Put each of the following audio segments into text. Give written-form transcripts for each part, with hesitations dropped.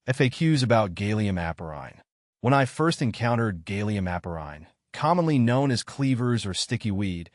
FAQs about Galium aparine. When I first encountered Galium aparine, commonly known as cleavers or sticky weed,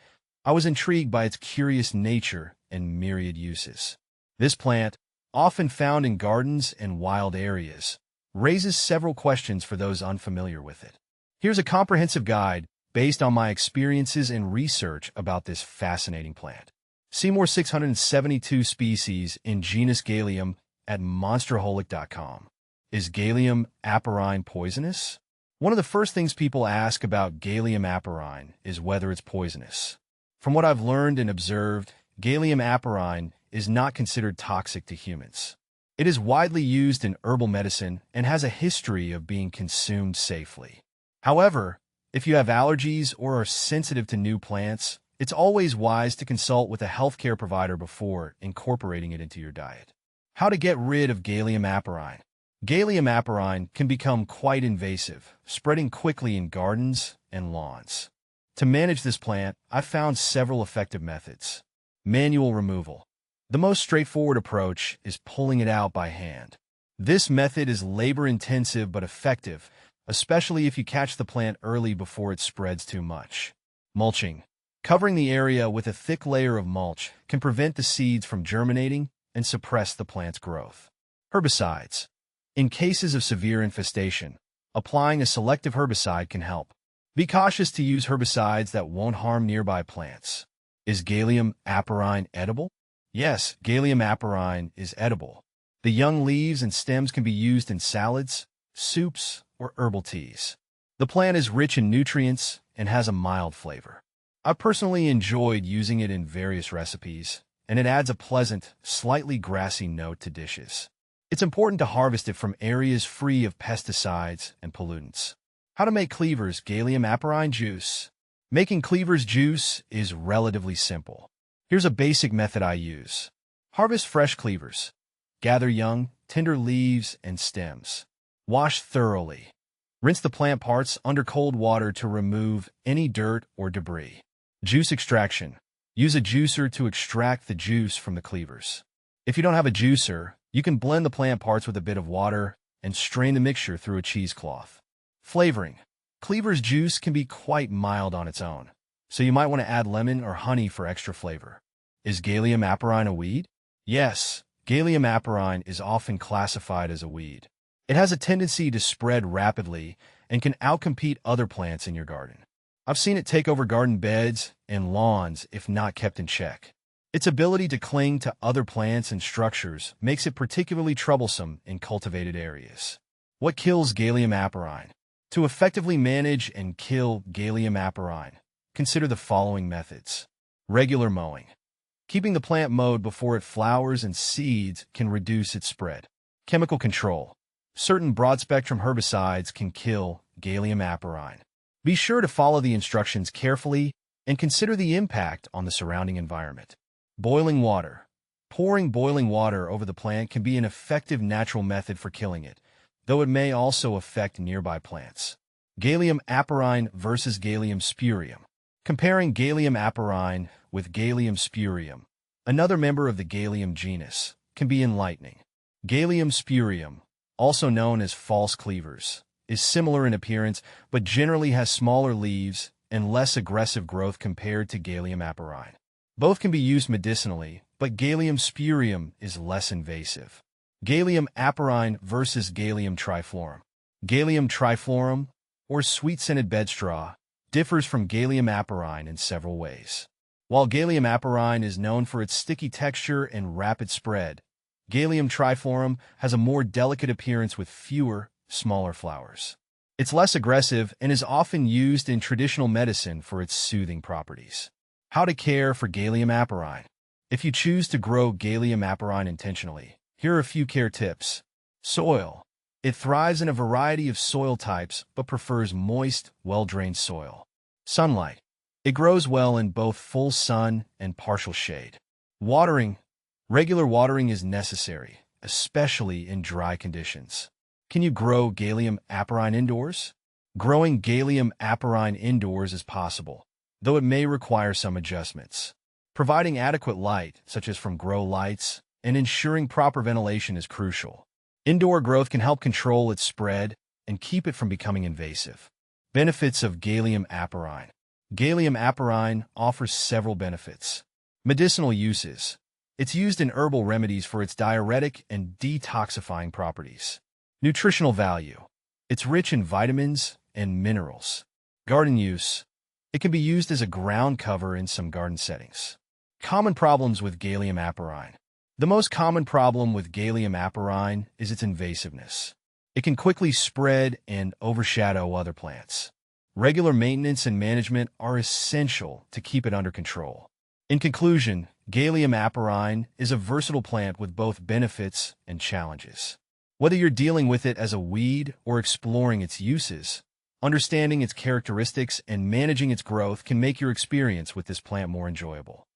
I was intrigued by its curious nature and myriad uses. This plant, often found in gardens and wild areas, raises several questions for those unfamiliar with it. Here's a comprehensive guide based on my experiences and research about this fascinating plant. See more 672 species in genus Galium at monsterholic.com. Is Galium aparine poisonous? One of the first things people ask about Galium aparine is whether it's poisonous. From what I've learned and observed, Galium aparine is not considered toxic to humans. It is widely used in herbal medicine and has a history of being consumed safely. However, if you have allergies or are sensitive to new plants, it's always wise to consult with a healthcare provider before incorporating it into your diet. How to get rid of Galium aparine. Galium aparine can become quite invasive, spreading quickly in gardens and lawns. To manage this plant, I've found several effective methods. Manual removal. The most straightforward approach is pulling it out by hand. This method is labor-intensive but effective, especially if you catch the plant early before it spreads too much. Mulching. Covering the area with a thick layer of mulch can prevent the seeds from germinating and suppress the plant's growth. Herbicides. In cases of severe infestation, applying a selective herbicide can help. Be cautious to use herbicides that won't harm nearby plants. Is Galium aparine edible? Yes, Galium aparine is edible. The young leaves and stems can be used in salads, soups, or herbal teas. The plant is rich in nutrients and has a mild flavor. I've personally enjoyed using it in various recipes, and it adds a pleasant, slightly grassy note to dishes. It's important to harvest it from areas free of pesticides and pollutants. How to make cleavers Galium aparine juice. Making cleavers juice is relatively simple. Here's a basic method I use. Harvest fresh cleavers. Gather young, tender leaves and stems. Wash thoroughly. Rinse the plant parts under cold water to remove any dirt or debris. Juice extraction. Use a juicer to extract the juice from the cleavers. If you don't have a juicer, you can blend the plant parts with a bit of water and strain the mixture through a cheesecloth. Flavoring. Cleaver's juice can be quite mild on its own, so you might want to add lemon or honey for extra flavor. Is Galium aparine a weed? Yes, Galium aparine is often classified as a weed. It has a tendency to spread rapidly and can outcompete other plants in your garden. I've seen it take over garden beds and lawns if not kept in check. Its ability to cling to other plants and structures makes it particularly troublesome in cultivated areas. What kills Galium aparine? To effectively manage and kill Galium aparine, consider the following methods. Regular mowing. Keeping the plant mowed before it flowers and seeds can reduce its spread. Chemical control. Certain broad-spectrum herbicides can kill Galium aparine. Be sure to follow the instructions carefully and consider the impact on the surrounding environment. Boiling water. Pouring boiling water over the plant can be an effective natural method for killing it, though it may also affect nearby plants. Galium aparine versus Galium spurium. Comparing Galium aparine with Galium spurium, another member of the Galium genus, can be enlightening. Galium spurium, also known as false cleavers, is similar in appearance but generally has smaller leaves and less aggressive growth compared to Galium aparine. Both can be used medicinally, but Galium spurium is less invasive. Galium aparine versus Galium triflorum. Galium triflorum, or sweet-scented bedstraw, differs from Galium aparine in several ways. While Galium aparine is known for its sticky texture and rapid spread, Galium triflorum has a more delicate appearance with fewer, smaller flowers. It's less aggressive and is often used in traditional medicine for its soothing properties. How to care for Galium aparine. If you choose to grow Galium aparine intentionally, here are a few care tips. Soil. It thrives in a variety of soil types but prefers moist, well-drained soil. Sunlight. It grows well in both full sun and partial shade. Watering. Regular watering is necessary, especially in dry conditions. Can you grow Galium aparine indoors? Growing Galium aparine indoors is possible, though it may require some adjustments. Providing adequate light, such as from grow lights, and ensuring proper ventilation is crucial. Indoor growth can help control its spread and keep it from becoming invasive. Benefits of Galium aparine. Galium aparine offers several benefits. Medicinal uses. It's used in herbal remedies for its diuretic and detoxifying properties. Nutritional value. It's rich in vitamins and minerals. Garden use. It can be used as a ground cover in some garden settings. Common problems with Galium aparine. The most common problem with Galium aparine is its invasiveness. It can quickly spread and overshadow other plants. Regular maintenance and management are essential to keep it under control. In conclusion, Galium aparine is a versatile plant with both benefits and challenges. Whether you're dealing with it as a weed or exploring its uses, understanding its characteristics and managing its growth can make your experience with this plant more enjoyable.